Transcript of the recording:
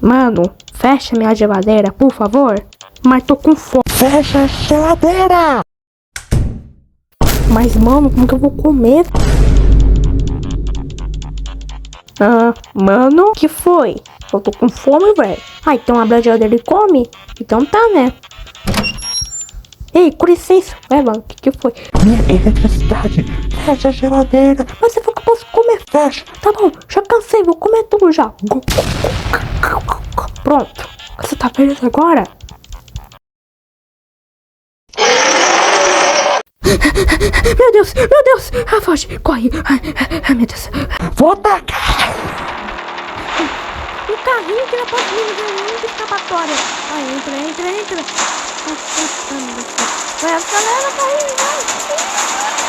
Mano, fecha minha geladeira, por favor. Mas tô com fome. Fecha a geladeira! Mas, mano, como que eu vou comer? Mano, que foi? Eu tô com fome, velho. Ah, então abre a geladeira e come? Então tá, né? Ei, com licença. Mano, que foi? Minha eletricidade! Fecha a geladeira! Mas você falou que eu posso comer. Fecha! Tá bom, já cansei, vou comer tudo já. Pronto. Você tá feliz agora? Meu Deus, meu Deus. Ah, foge, corre. Ai, meu Deus. Vou tacar! O carrinho que não pode vir de escapatória. Vai, entra. Vai, acelera, carrinho, vai.